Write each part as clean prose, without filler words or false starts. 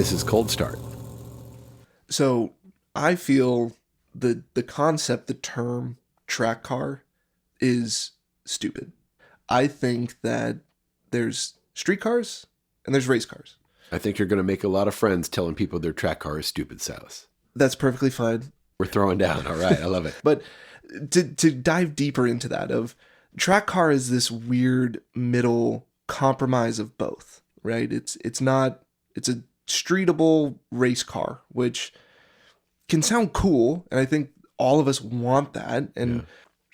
This is Cold Start. So I feel the concept, the term track car is stupid. I think that there's street cars and there's race cars. I think you're going to make a lot of friends telling people their track car is stupid, Silas. That's perfectly fine. We're throwing down. All right. I love it. But to dive deeper into that, of track car is this weird middle compromise of both, right? It's a streetable race car, which can sound cool, and I think all of us want that, and Yeah.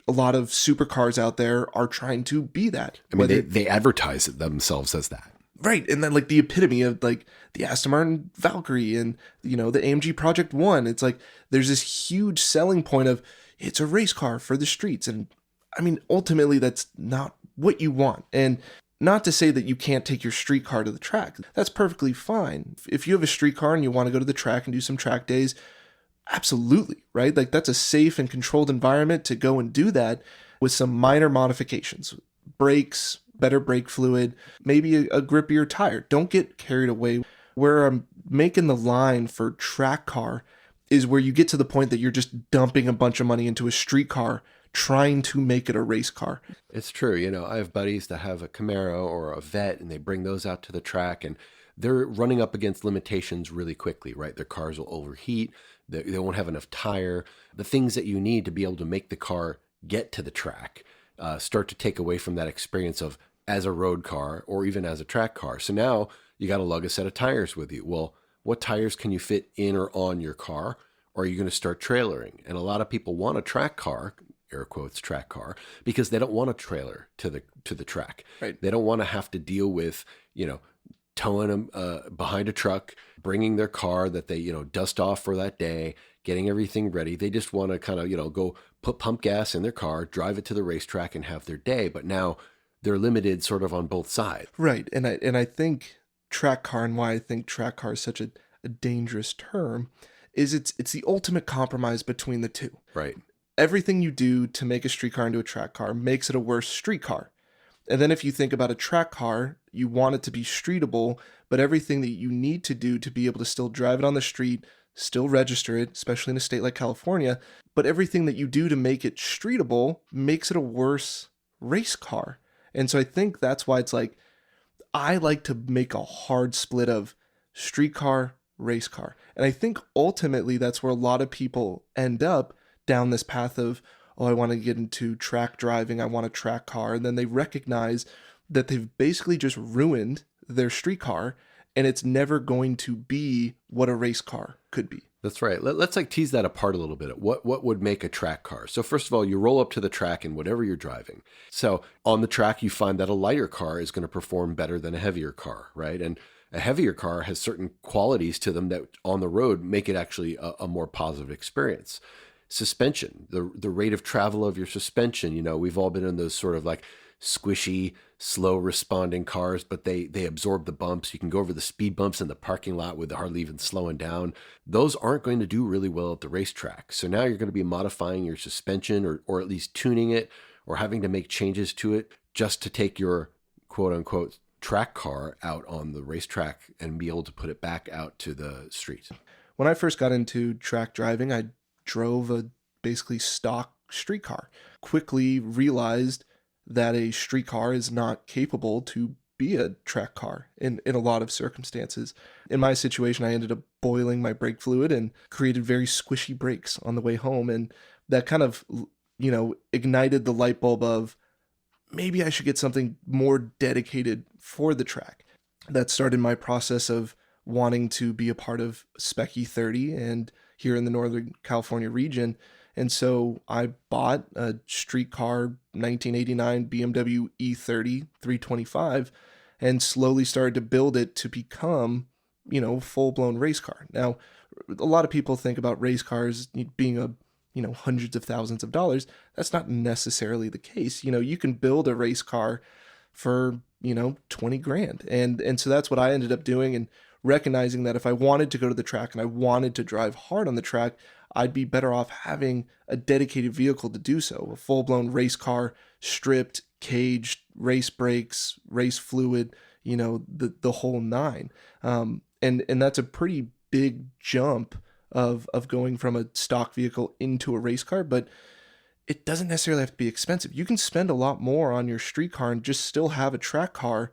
a lot of supercars out there are trying to be that. I mean, they advertise it themselves as that. Right, and then like the epitome of like the Aston Martin Valkyrie and the AMG Project One. It's like there's this huge selling point of it's a race car for the streets, and I mean ultimately that's not what you want. And not to say that you can't take your street car to the track. That's perfectly fine. If you have a street car and you want to go to the track and do some track days, absolutely, right? Like that's a safe and controlled environment to go and do that with some minor modifications. Brakes, better brake fluid, maybe a grippier tire. Don't get carried away. Where I'm making the line for track car is where you get to the point that you're just dumping a bunch of money into a street car trying to make it a race car. It's true. I have buddies that have a Camaro or a Vet, and they bring those out to the track, and they're running up against limitations really quickly, right? Their cars will overheat. They won't have enough tire. The things that you need to be able to make the car get to the track start to take away from that experience of as a road car or even as a track car. So now you got to lug a set of tires with you. Well, what tires can you fit in or on your car? Or are you going to start trailering? And a lot of people want a track car, air quotes track car, because they don't want a trailer to the track. Right. They don't want to have to deal with, towing them behind a truck, bringing their car that they, dust off for that day, getting everything ready. They just want to kind of, go pump gas in their car, drive it to the racetrack and have their day. But now they're limited sort of on both sides. Right. And I think track car, and why I think track car is such a dangerous term, is it's the ultimate compromise between the two. Right. Everything you do to make a street car into a track car makes it a worse street car. And then if you think about a track car, you want it to be streetable, but everything that you need to do to be able to still drive it on the street, still register it, especially in a state like California, but everything that you do to make it streetable makes it a worse race car. And so I think that's why it's like, I like to make a hard split of street car, race car. And I think ultimately that's where a lot of people end up down this path of, oh, I want to get into track driving, I want a track car. And then they recognize that they've basically just ruined their street car, and it's never going to be what a race car could be. That's right. Let's tease that apart a little bit. What would make a track car? So first of all, you roll up to the track in whatever you're driving. So on the track, you find that a lighter car is going to perform better than a heavier car, right? And a heavier car has certain qualities to them that on the road make it actually a more positive experience. Suspension, the rate of travel of your suspension. We've all been in those sort of like squishy, slow responding cars, but they absorb the bumps. You can go over the speed bumps in the parking lot with hardly even slowing down. Those aren't going to do really well at the racetrack. So now you're going to be modifying your suspension or at least tuning it or having to make changes to it just to take your quote unquote track car out on the racetrack and be able to put it back out to the street. When I first got into track driving, I drove a basically stock street car. Quickly realized that a street car is not capable to be a track car in a lot of circumstances. In my situation, I ended up boiling my brake fluid and created very squishy brakes on the way home. And that kind of, ignited the light bulb of maybe I should get something more dedicated for the track. That started my process of wanting to be a part of Spec E30 and here in the Northern California region. And so I bought a street car 1989 BMW E30 325 and slowly started to build it to become, full-blown race car. Now, a lot of people think about race cars being hundreds of thousands of dollars. That's not necessarily the case. You can build a race car for, 20 grand. And so that's what I ended up doing, and recognizing that if I wanted to go to the track and I wanted to drive hard on the track, I'd be better off having a dedicated vehicle to do so. A full-blown race car, stripped, caged, race brakes, race fluid, the whole nine. And that's a pretty big jump of going from a stock vehicle into a race car, but it doesn't necessarily have to be expensive. You can spend a lot more on your street car and just still have a track car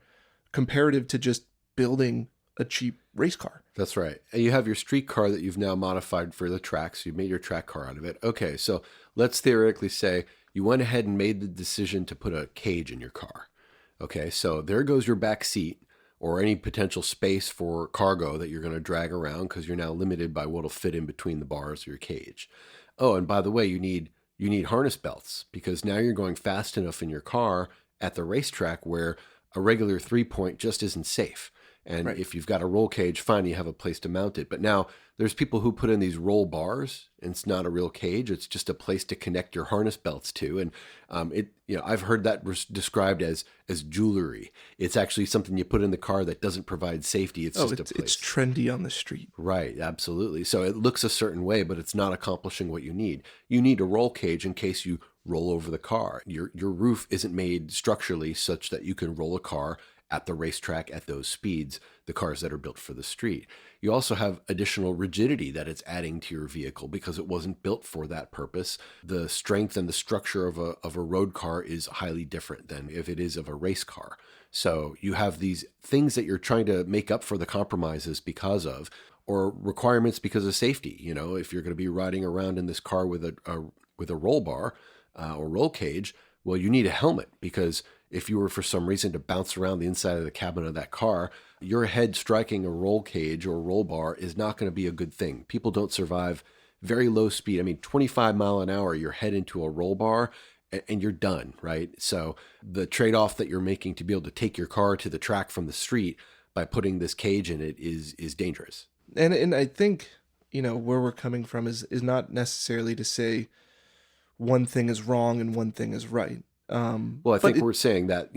comparative to just building a cheap race car. That's right. And you have your street car that you've now modified for the track, so you made your track car out of it. Okay, so let's theoretically say you went ahead and made the decision to put a cage in your car. Okay, so there goes your back seat or any potential space for cargo that you're going to drag around because you're now limited by what'll fit in between the bars of your cage. Oh, and by the way, you need harness belts because now you're going fast enough in your car at the racetrack where a regular 3-point just isn't safe. And Right. if you've got a roll cage, fine, you have a place to mount it. But now there's people who put in these roll bars, and it's not a real cage; it's just a place to connect your harness belts to. And I've heard that described as jewelry. It's actually something you put in the car that doesn't provide safety. It's just a place. It's trendy on the street. Right, absolutely. So it looks a certain way, but it's not accomplishing what you need. You need a roll cage in case you roll over the car. Your roof isn't made structurally such that you can roll a car at the racetrack at those speeds, the cars that are built for the street. You also have additional rigidity that it's adding to your vehicle because it wasn't built for that purpose. The strength and the structure of a road car is highly different than if it is of a race car. So you have these things that you're trying to make up for the compromises because of, or requirements because of safety. You know, if you're going to be riding around in this car with a roll bar or roll cage, well, you need a helmet because if you were for some reason to bounce around the inside of the cabin of that car, your head striking a roll cage or roll bar is not going to be a good thing. People don't survive very low speed. I mean, 25 mile an hour, you're head into a roll bar and you're done, right? So the trade-off that you're making to be able to take your car to the track from the street by putting this cage in it is dangerous. And I think, where we're coming from is not necessarily to say one thing is wrong and one thing is right. Well, I think we're saying that,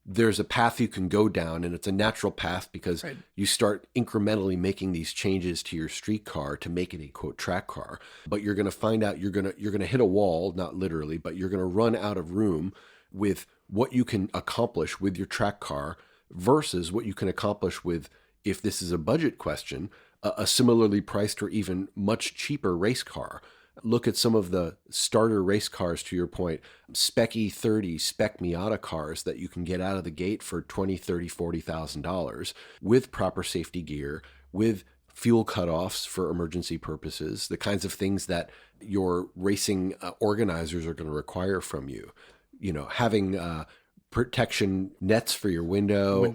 there's a path you can go down and it's a natural path because Right. you start incrementally making these changes to your street car to make it a quote track car. But you're going to find out you're going to hit a wall, not literally, but you're going to run out of room with what you can accomplish with your track car versus what you can accomplish with, if this is a budget question, a similarly priced or even much cheaper race car. Look at some of the starter race cars, to your point, Spec E30, Spec Miata cars that you can get out of the gate for $20,000, $30,000, $40,000 with proper safety gear, with fuel cutoffs for emergency purposes, the kinds of things that your racing organizers are going to require from you. Having protection nets for your window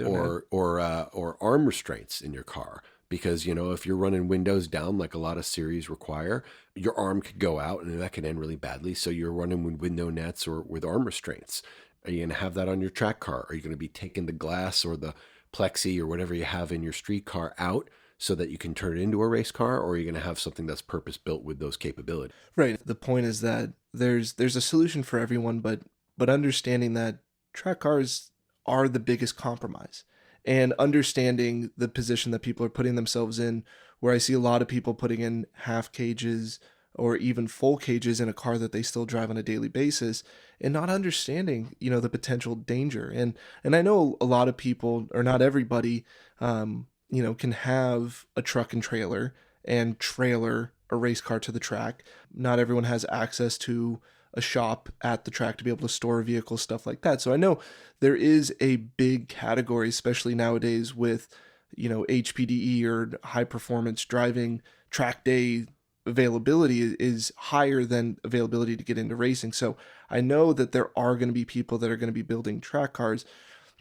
or arm restraints in your car. Because, if you're running windows down like a lot of series require, your arm could go out and that could end really badly. So you're running with window nets or with arm restraints. Are you going to have that on your track car? Are you going to be taking the glass or the plexi or whatever you have in your street car out so that you can turn it into a race car? Or are you going to have something that's purpose built with those capabilities? Right. The point is that there's a solution for everyone, but understanding that track cars are the biggest compromise. And understanding the position that people are putting themselves in, where I see a lot of people putting in half cages or even full cages in a car that they still drive on a daily basis, and not understanding, the potential danger. And I know a lot of people, or not everybody, can have a truck and trailer and trailer a race car to the track. Not everyone has access to a shop at the track to be able to store vehicles, stuff like that. So I know there is a big category, especially nowadays with, HPDE or high performance driving. Track day availability is higher than availability to get into racing. So I know that there are going to be people that are going to be building track cars,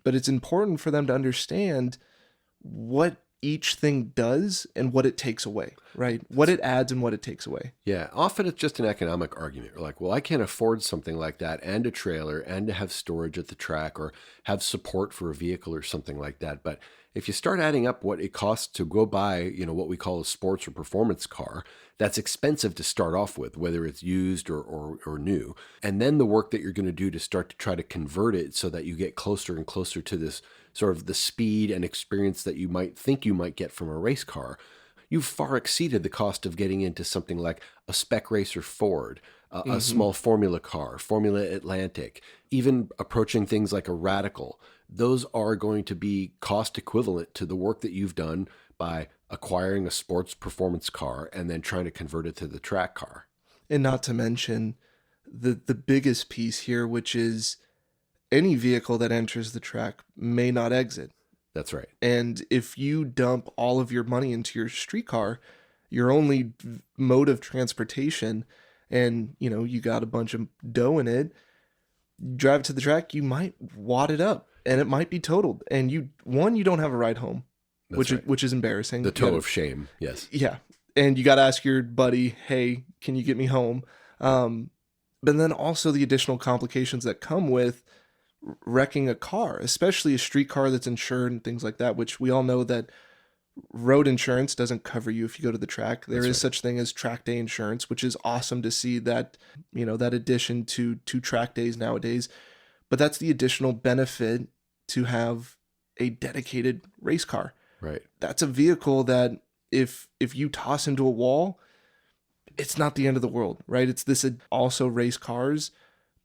but it's important for them to understand what each thing does and what it takes away, right? What it adds and what it takes away. Yeah, often it's just an economic argument. You're like, well, I can't afford something like that and a trailer and to have storage at the track or have support for a vehicle or something like that. But if you start adding up what it costs to go buy, what we call a sports or performance car, that's expensive to start off with, whether it's used or new. And then the work that you're going to do to start to try to convert it so that you get closer and closer to this sort of the speed and experience that you might think you might get from a race car, you've far exceeded the cost of getting into something like a Spec Racer Ford, a small Formula car, Formula Atlantic, even approaching things like a Radical. Those are going to be cost equivalent to the work that you've done by acquiring a sports performance car and then trying to convert it to the track car. And not to mention the biggest piece here, which is any vehicle that enters the track may not exit. That's right. And if you dump all of your money into your street car, your only mode of transportation, and you got a bunch of dough in it, drive it to the track, you might wad it up and it might be totaled. And you don't have a ride home, That's right. which is embarrassing. The toe of shame. Yes. Yeah. And you got to ask your buddy, hey, can you get me home? But then also the additional complications that come with wrecking a car, especially a street car that's insured and things like that, which we all know that road insurance doesn't cover you if you go to the track. There is such thing as track day insurance, which is awesome to see that, that addition to track days nowadays. But that's the additional benefit to have a dedicated race car. Right. That's a vehicle that if you toss into a wall, it's not the end of the world, right? It's this also race cars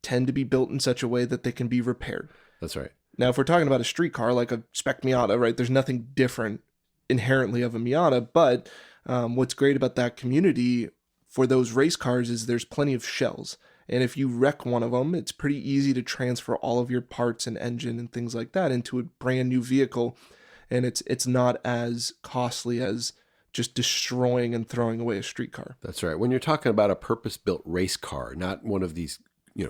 tend to be built in such a way that they can be repaired. That's right. Now, if we're talking about a street car like a spec Miata, right, there's nothing different inherently of a Miata, but what's great about that community for those race cars is there's plenty of shells. And if you wreck one of them, it's pretty easy to transfer all of your parts and engine and things like that into a brand new vehicle. And it's not as costly as just destroying and throwing away a street car. That's right. When you're talking about a purpose-built race car, not one of these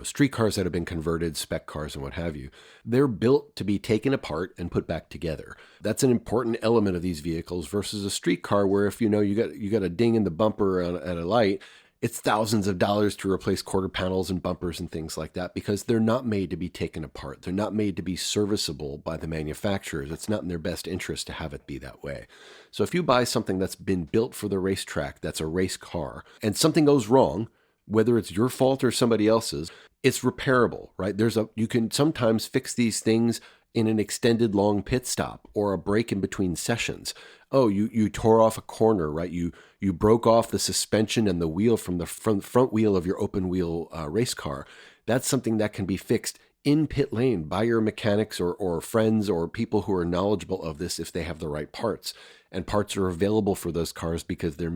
street cars that have been converted, spec cars and what have you, they're built to be taken apart and put back together. That's an important element of these vehicles versus a street car where if you got a ding in the bumper at a light, it's thousands of dollars to replace quarter panels and bumpers and things like that because they're not made to be taken apart. They're not made to be serviceable by the manufacturers. It's not in their best interest to have it be that way. So if you buy something that's been built for the racetrack, that's a race car, and something goes wrong, whether it's your fault or somebody else's, it's repairable, right? You can sometimes fix these things in an extended long pit stop or a break in between sessions. Oh, you tore off a corner, right? You broke off the suspension and the wheel from the front wheel of your open wheel race car. That's something that can be fixed in pit lane by your mechanics or friends or people who are knowledgeable of this if they have the right parts. And parts are available for those cars because they're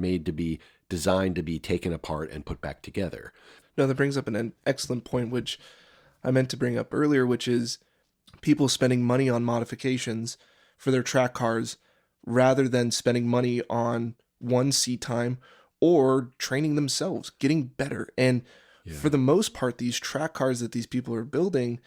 designed to be taken apart and put back together. No, that brings up an excellent point, which I meant to bring up earlier, which is people spending money on modifications for their track cars rather than spending money on one seat time or training themselves, getting better. And for the most part, these track cars that these people are building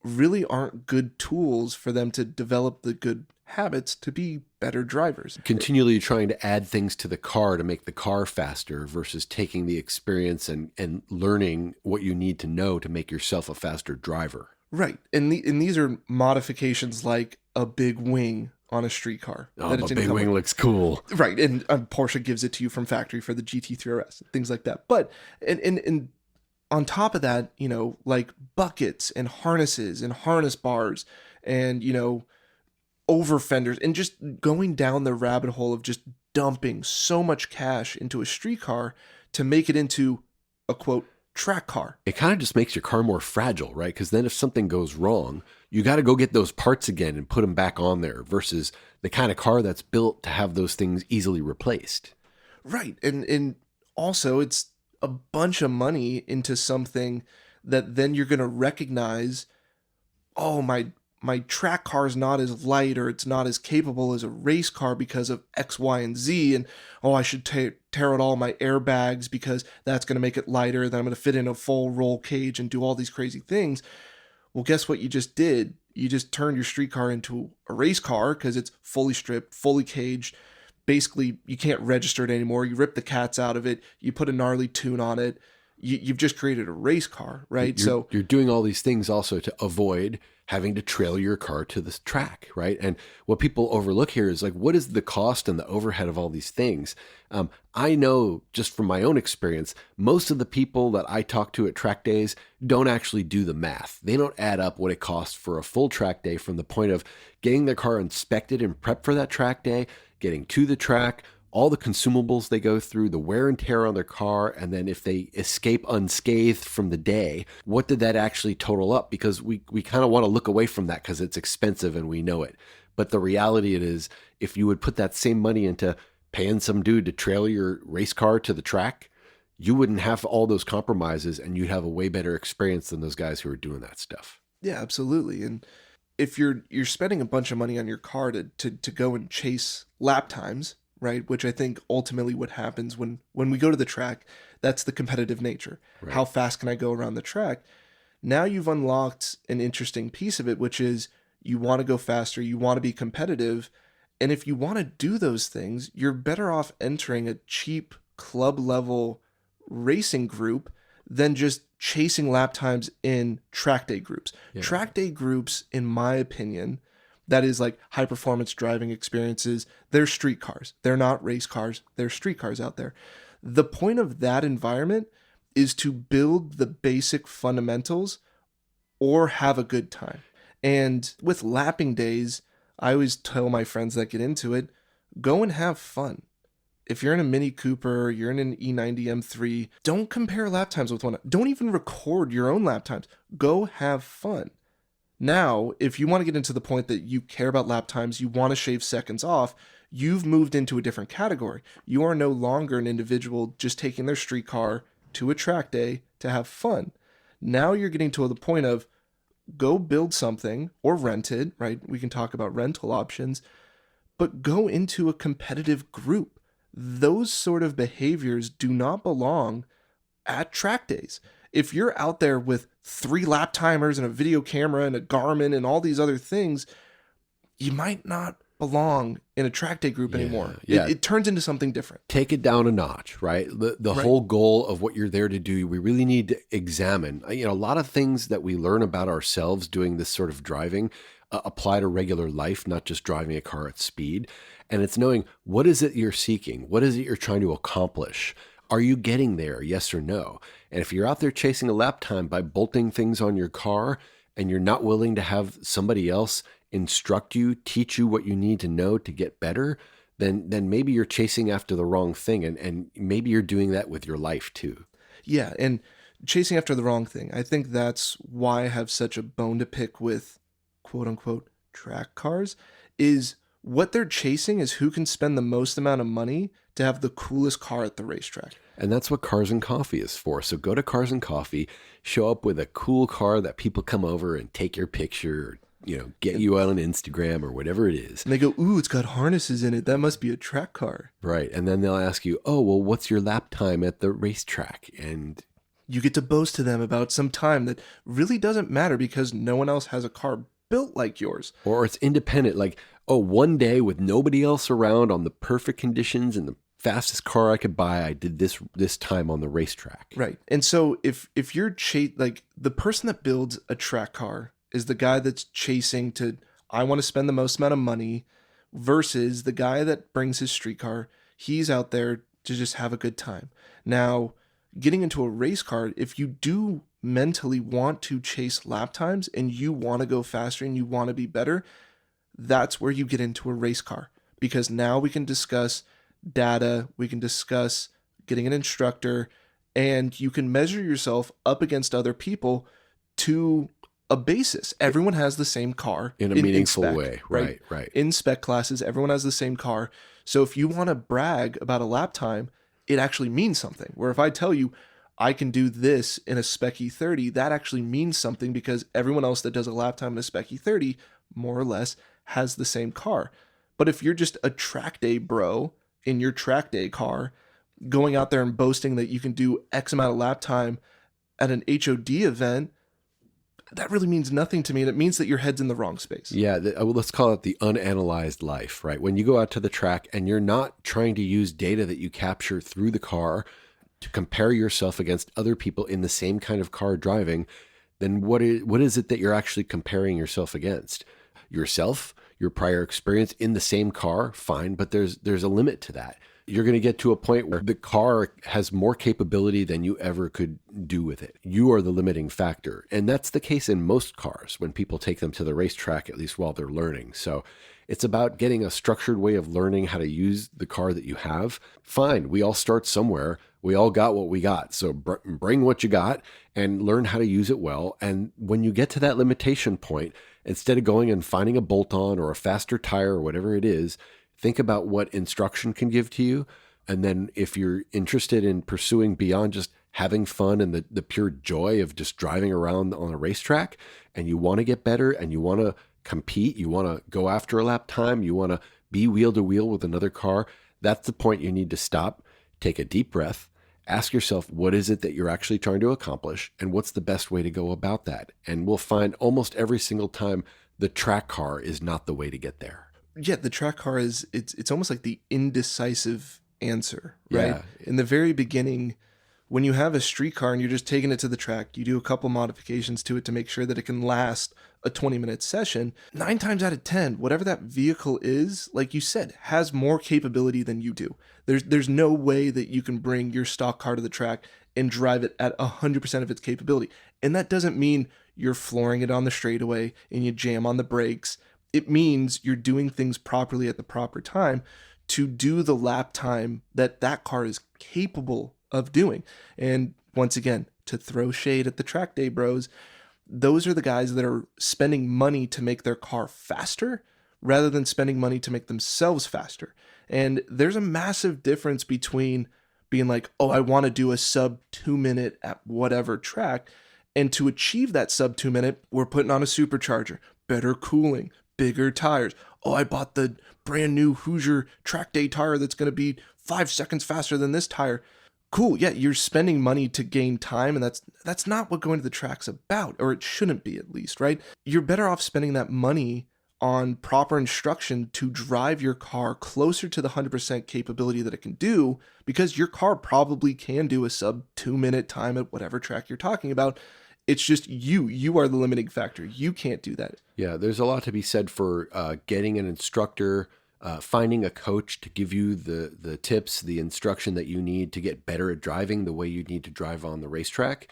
really aren't good tools for them to develop the good habits to be better drivers. Continually trying to add things to the car to make the car faster versus taking the experience and learning what you need to know to make yourself a faster driver. Right. And these are modifications like a big wing on a street car. Oh, a big wing looks cool. Right. And Porsche gives it to you from factory for the GT3 RS, things like that. But and on top of that, like buckets and harnesses and harness bars and, over fenders and just going down the rabbit hole of just dumping so much cash into a street car to make it into a quote track car. It kind of just makes your car more fragile, right? Because then if something goes wrong, you got to go get those parts again and put them back on there versus the kind of car that's built to have those things easily replaced. Right. And also it's a bunch of money into something that then you're going to recognize, oh, my track car is not as light or it's not as capable as a race car because of X, Y, and Z. And, oh, I should tear out all my airbags because that's going to make it lighter. Then I'm going to fit in a full roll cage and do all these crazy things. Well, guess what you just did? You just turned your street car into a race car because it's fully stripped, fully caged. Basically, you can't register it anymore. You rip the cats out of it. You put a gnarly tune on it. You've just created a race car, right? You're doing all these things also to avoid having to trail your car to the track, right? And what people overlook here is like, what is the cost and the overhead of all these things? I know just from my own experience, most of the people that I talk to at track days don't actually do the math. They don't add up what it costs for a full track day from the point of getting their car inspected and prepped for that track day, getting to the track, all the consumables they go through, the wear and tear on their car, and then if they escape unscathed from the day, what did that actually total up? Because we kind of want to look away from that because it's expensive and we know it. But the reality it is, if you would put that same money into paying some dude to trailer your race car to the track, you wouldn't have all those compromises and you'd have a way better experience than those guys who are doing that stuff. Yeah, absolutely. And if you're spending a bunch of money on your car to go and chase lap times, right? Which I think ultimately what happens when we go to the track, that's the competitive nature. Right. How fast can I go around the track? Now you've unlocked an interesting piece of it, which is you want to go faster, you want to be competitive. And if you want to do those things, you're better off entering a cheap club level racing group than just chasing lap times in track day groups. Yeah. Track day groups, in my opinion, that is like high performance driving experiences, they're street cars. They're not race cars. They're street cars out there. The point of that environment is to build the basic fundamentals or have a good time. And with lapping days, I always tell my friends that get into it, go and have fun. If you're in a Mini Cooper, you're in an E90 M3, don't compare lap times with one another. Don't even record your own lap times. Go have fun. Now, if you want to get into the point that you care about lap times, you want to shave seconds off, you've moved into a different category. You are no longer an individual just taking their street car to a track day to have fun. Now you're getting to the point of go build something or rent it, right? We can talk about rental options, but go into a competitive group. Those sort of behaviors do not belong at track days. If you're out there with 3 lap timers and a video camera and a Garmin and all these other things, you might not belong in a track day group anymore. Yeah. It turns into something different. Take it down a notch, right? The Right. whole goal of what you're there to do, we really need to examine. A lot of things that we learn about ourselves doing this sort of driving apply to regular life, not just driving a car at speed. And it's knowing, what is it you're seeking? What is it you're trying to accomplish? Are you getting there? Yes or no? And if you're out there chasing a lap time by bolting things on your car and you're not willing to have somebody else instruct you, teach you what you need to know to get better, then maybe you're chasing after the wrong thing. And maybe you're doing that with your life too. Yeah, and chasing after the wrong thing. I think that's why I have such a bone to pick with quote unquote track cars, is what they're chasing is who can spend the most amount of money to have the coolest car at the racetrack. And that's what Cars and Coffee is for. So go to Cars and Coffee, show up with a cool car that people come over and take your picture, or, get you out on Instagram or whatever it is. And they go, ooh, it's got harnesses in it. That must be a track car. Right. And then they'll ask you, oh, well, what's your lap time at the racetrack? And you get to boast to them about some time that really doesn't matter because no one else has a car built like yours. Or it's independent, like, oh, one day with nobody else around on the perfect conditions and the fastest car I could buy, I did this time on the racetrack. Right. And so if you're like the person that builds a track car is the guy that's chasing to, I want to spend the most amount of money, versus the guy that brings his street car. He's out there to just have a good time. Now, getting into a race car, if you do mentally want to chase lap times and you want to go faster and you want to be better, that's where you get into a race car, because now we can discuss data, we can discuss getting an instructor, and you can measure yourself up against other people to a basis. Everyone has the same car In a meaningful spec, way. Right. In spec classes, everyone has the same car. So if you want to brag about a lap time, it actually means something. Where if I tell you I can do this in a Spec E30, that actually means something because everyone else that does a lap time in a Spec E30, more or less, has the same car. But if you're just a track day bro in your track day car, going out there and boasting that you can do X amount of lap time at an HOD event, that really means nothing to me. And it means that your head's in the wrong space. Yeah, let's call it the unanalyzed life, right? When you go out to the track and you're not trying to use data that you capture through the car to compare yourself against other people in the same kind of car driving, then what is it that you're actually comparing yourself against? Yourself, your prior experience in the same car, fine, but there's a limit to that. You're going to get to a point where the car has more capability than you ever could do with it. You are the limiting factor. And that's the case in most cars when people take them to the racetrack, at least while they're learning. So it's about getting a structured way of learning how to use the car that you have. Fine, we all start somewhere. We all got what we got. So bring what you got and learn how to use it well. And when you get to that limitation point, instead of going and finding a bolt-on or a faster tire or whatever it is, think about what instruction can give to you. And then if you're interested in pursuing beyond just having fun and the pure joy of just driving around on a racetrack, and you want to get better and you want to compete, you want to go after a lap time, you want to be wheel to wheel with another car, that's the point you need to stop, take a deep breath, ask yourself, what is it that you're actually trying to accomplish? And what's the best way to go about that? And we'll find almost every single time the track car is not the way to get there. Yeah, the track car is, it's almost like the indecisive answer, right? Yeah. In the very beginning, when you have a street car and you're just taking it to the track, you do a couple modifications to it to make sure that it can last a 20-minute session. 9 times out of 10, whatever that vehicle is, like you said, has more capability than you do. There's no way that you can bring your stock car to the track and drive it at 100% of its capability. And that doesn't mean you're flooring it on the straightaway and you jam on the brakes. It means you're doing things properly at the proper time to do the lap time that that car is capable of doing. And once again, to throw shade at the track day bros, those are the guys that are spending money to make their car faster rather than spending money to make themselves faster. And there's a massive difference between being like, oh, I want to do a sub 2 minute at whatever track. And to achieve that sub 2 minute, we're putting on a supercharger, better cooling, bigger tires. Oh, I bought the brand new Hoosier track day tire that's going to be 5 seconds faster than this tire. Cool. Yeah, you're spending money to gain time, and that's not what going to the track's about, or it shouldn't be at least, right? You're better off spending that money on proper instruction to drive your car closer to the 100% capability that it can do, because your car probably can do a sub 2 minute time at whatever track you're talking about. It's just you are the limiting factor. You can't do that. Yeah, there's a lot to be said for getting an instructor, finding a coach to give you the tips, the instruction that you need to get better at driving the way you need to drive on the racetrack.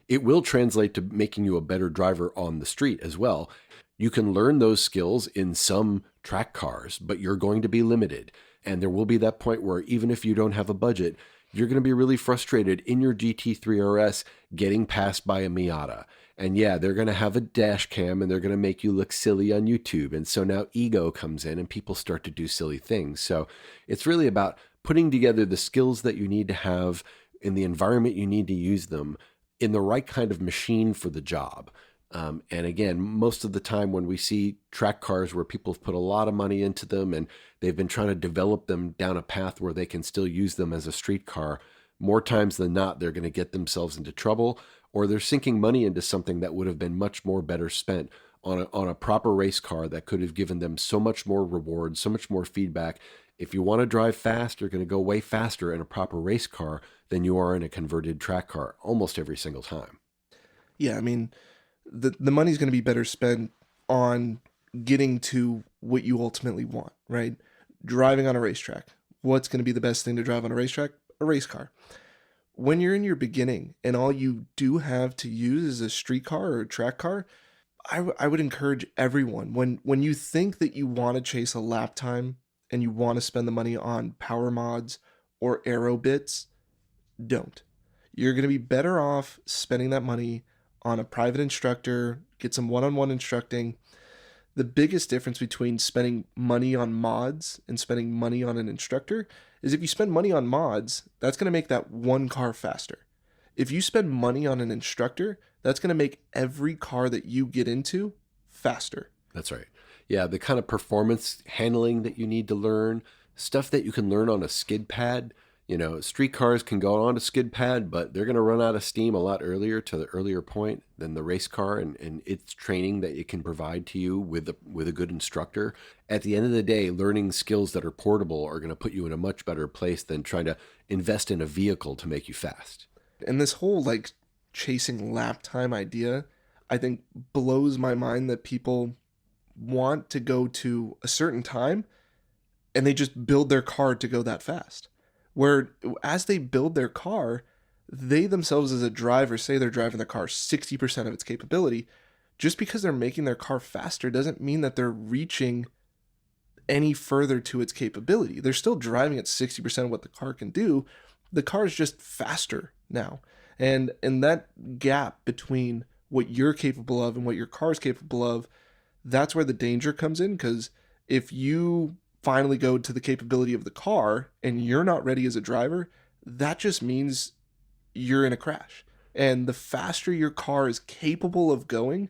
It will translate to making you a better driver on the street as well. You can learn those skills in some track cars, but you're going to be limited. And there will be that point where even if you don't have a budget, you're going to be really frustrated in your GT3 RS getting passed by a Miata. And yeah, they're going to have a dash cam and they're going to make you look silly on YouTube. And so now ego comes in and people start to do silly things. So it's really about putting together the skills that you need to have in the environment you need to use them in the right kind of machine for the job. And again, most of the time when we see track cars where people have put a lot of money into them and they've been trying to develop them down a path where they can still use them as a street car, more times than not, they're going to get themselves into trouble, or they're sinking money into something that would have been much more better spent on a proper race car that could have given them so much more reward, so much more feedback. If you want to drive fast, you're going to go way faster in a proper race car than you are in a converted track car almost every single time. Yeah, I mean, the money's going to be better spent on getting to what you ultimately want, right? Driving on a racetrack. What's going to be the best thing to drive on a racetrack? A race car. When you're in your beginning and all you do have to use is a street car or a track car, I would encourage everyone, when you think that you want to chase a lap time and you want to spend the money on power mods or aero bits, don't. You're going to be better off spending that money on a private instructor, get some one-on-one instructing. The biggest difference between spending money on mods and spending money on an instructor is if you spend money on mods, that's going to make that one car faster. If you spend money on an instructor, that's going to make every car that you get into faster. That's right. Yeah, the kind of performance handling that you need to learn, stuff that you can learn on a skid pad. You know, street cars can go on a skid pad, but they're going to run out of steam a lot earlier to the earlier point than the race car and its training that it can provide to you with a good instructor. At the end of the day, learning skills that are portable are going to put you in a much better place than trying to invest in a vehicle to make you fast. And this whole like chasing lap time idea, I think blows my mind that people want to go to a certain time and they just build their car to go that fast. Where as they build their car, they themselves as a driver say they're driving the car 60% of its capability. Just because they're making their car faster doesn't mean that they're reaching any further to its capability. They're still driving at 60% of what the car can do. The car is just faster now. And that gap between what you're capable of and what your car is capable of, that's where the danger comes in. Because if you finally go to the capability of the car and you're not ready as a driver, that just means you're in a crash. And the faster your car is capable of going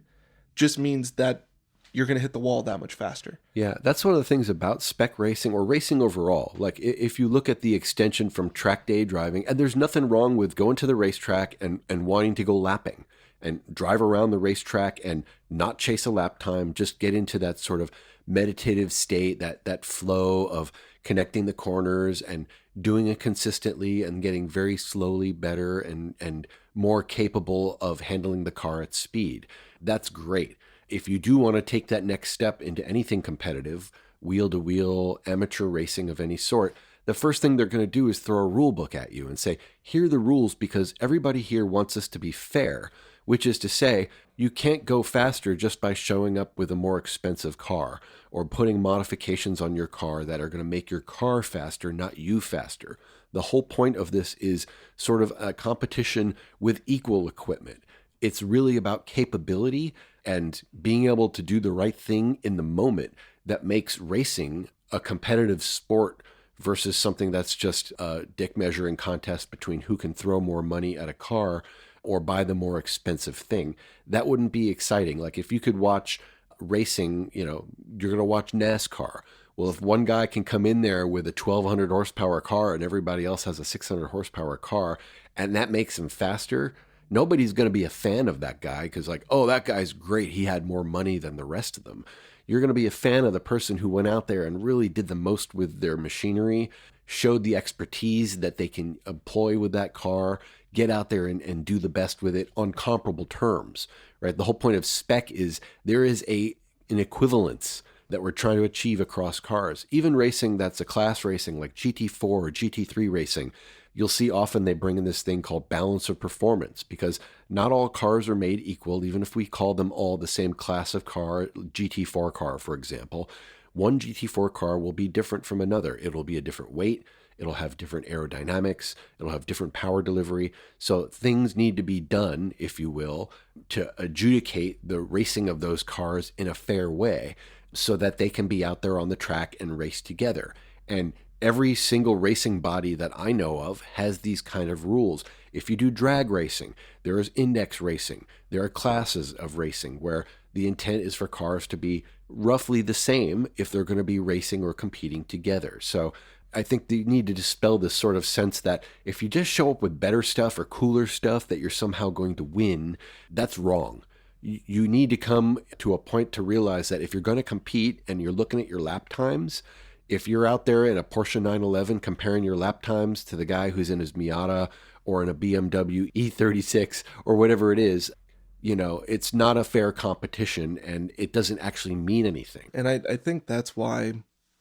just means that you're going to hit the wall that much faster. Yeah, that's one of the things about spec racing or racing overall. Like if you look at the extension from track day driving, and there's nothing wrong with going to the racetrack and wanting to go lapping and drive around the racetrack and not chase a lap time, just get into that sort of meditative state, that flow of connecting the corners and doing it consistently and getting very slowly better and more capable of handling the car at speed. That's great. If you do want to take that next step into anything competitive, wheel-to-wheel, amateur racing of any sort, the first thing they're going to do is throw a rule book at you and say, here are the rules because everybody here wants us to be fair, which is to say, you can't go faster just by showing up with a more expensive car or putting modifications on your car that are going to make your car faster, not you faster. The whole point of this is sort of a competition with equal equipment. It's really about capability and being able to do the right thing in the moment that makes racing a competitive sport versus something that's just a dick measuring contest between who can throw more money at a car or buy the more expensive thing. That wouldn't be exciting. Like if you could watch racing, you're going to watch NASCAR. Well, if one guy can come in there with a 1,200 horsepower car and everybody else has a 600 horsepower car, and that makes him faster, nobody's going to be a fan of that guy because that guy's great. He had more money than the rest of them. You're going to be a fan of the person who went out there and really did the most with their machinery, showed the expertise that they can employ with that car, get out there and do the best with it on comparable terms, right? The whole point of spec is there is an equivalence that we're trying to achieve across cars. Even racing that's a class racing like GT4 or GT3 racing, you'll see often they bring in this thing called balance of performance because not all cars are made equal, even if we call them all the same class of car, GT4 car, for example. One GT4 car will be different from another. It'll be a different weight. It'll have different aerodynamics. It'll have different power delivery. So things need to be done, if you will, to adjudicate the racing of those cars in a fair way so that they can be out there on the track and race together. And every single racing body that I know of has these kind of rules. If you do drag racing, there is index racing. There are classes of racing where the intent is for cars to be roughly the same if they're going to be racing or competing together. So I think you need to dispel this sort of sense that if you just show up with better stuff or cooler stuff that you're somehow going to win, that's wrong. You need to come to a point to realize that if you're going to compete and you're looking at your lap times, if you're out there in a Porsche 911 comparing your lap times to the guy who's in his Miata or in a BMW E36 or whatever it is, it's not a fair competition and it doesn't actually mean anything. And I think that's why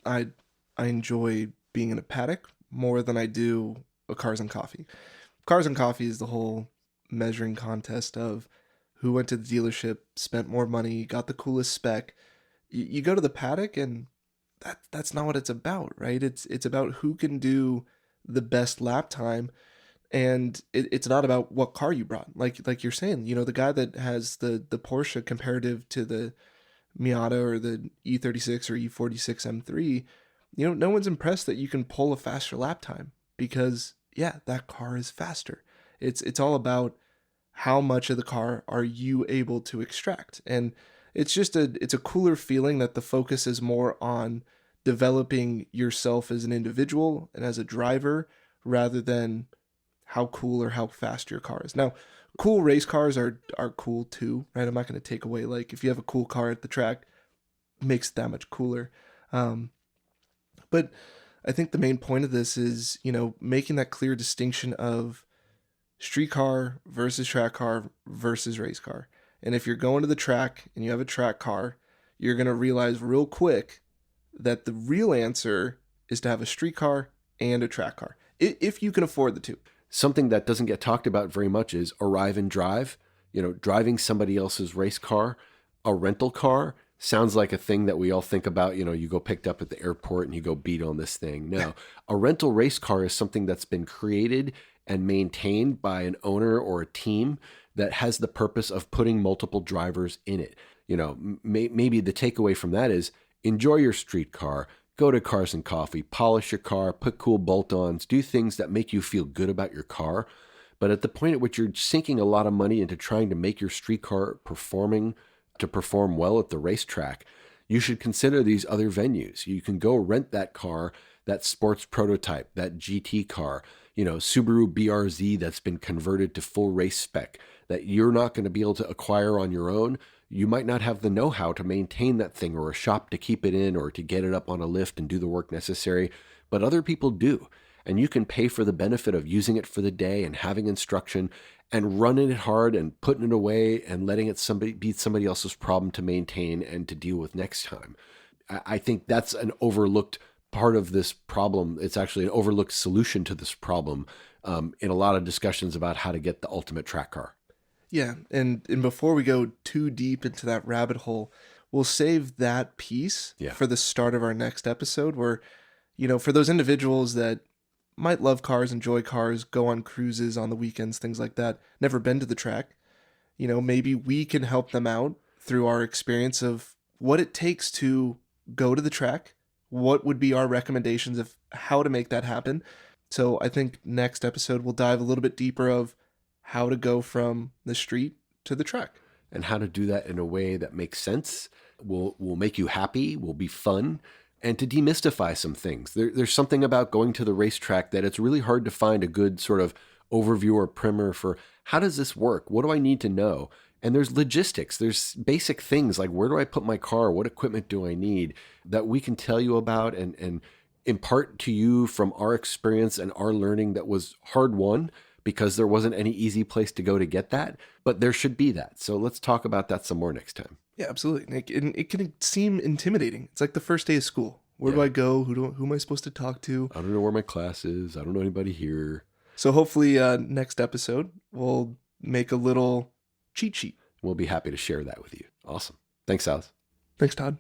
I enjoy being in a paddock more than I do a Cars and Coffee. Cars and Coffee is the whole measuring contest of who went to the dealership, spent more money, got the coolest spec. You go to the paddock and that's not what it's about, right? It's about who can do the best lap time, and it's not about what car you brought. Like you're saying, the guy that has the Porsche comparative to the Miata or the E36 or E46 M3, no one's impressed that you can pull a faster lap time because that car is faster. It's all about how much of the car are you able to extract, and it's a cooler feeling that the focus is more on developing yourself as an individual and as a driver rather than how cool or how fast your car is. Now, cool race cars are cool too, right? I'm not going to take away, if you have a cool car at the track, it makes it that much cooler. But I think the main point of this is, making that clear distinction of street car versus track car versus race car. And if you're going to the track and you have a track car, you're going to realize real quick that the real answer is to have a street car and a track car, if you can afford the two. Something that doesn't get talked about very much is arrive and drive. Driving somebody else's race car, a rental car, sounds like a thing that we all think about. You go picked up at the airport and you go beat on this thing. No, a rental race car is something that's been created and maintained by an owner or a team that has the purpose of putting multiple drivers in it. Maybe the takeaway from that is enjoy your street car, go to Cars and Coffee, polish your car, put cool bolt-ons, do things that make you feel good about your car. But at the point at which you're sinking a lot of money into trying to make your street car perform well at the racetrack, you should consider these other venues. You can go rent that car, that sports prototype, that GT car, Subaru BRZ that's been converted to full race spec that you're not going to be able to acquire on your own. You might not have the know-how to maintain that thing or a shop to keep it in or to get it up on a lift and do the work necessary, but other people do. And you can pay for the benefit of using it for the day and having instruction and running it hard and putting it away and letting it be somebody else's problem to maintain and to deal with next time. I think that's an overlooked part of this problem. It's actually an overlooked solution to this problem in a lot of discussions about how to get the ultimate track car. Yeah, and before we go too deep into that rabbit hole, we'll save that piece for the start of our next episode where, for those individuals that might love cars, enjoy cars, go on cruises on the weekends, things like that, never been to the track, maybe we can help them out through our experience of what it takes to go to the track, what would be our recommendations of how to make that happen. So I think next episode we'll dive a little bit deeper of how to go from the street to the track. And how to do that in a way that makes sense, will make you happy, will be fun, and to demystify some things. There's something about going to the racetrack that it's really hard to find a good sort of overview or primer for how does this work? What do I need to know? And there's logistics. There's basic things like where do I put my car? What equipment do I need that we can tell you about and impart to you from our experience and our learning that was hard won because there wasn't any easy place to go to get that, but there should be that. So let's talk about that some more next time. Yeah, absolutely, Nick. And it can seem intimidating. It's like the first day of school. Where do I go? Who am I supposed to talk to? I don't know where my class is. I don't know anybody here. So hopefully next episode, we'll make a little cheat sheet. We'll be happy to share that with you. Awesome. Thanks, Alice. Thanks, Todd.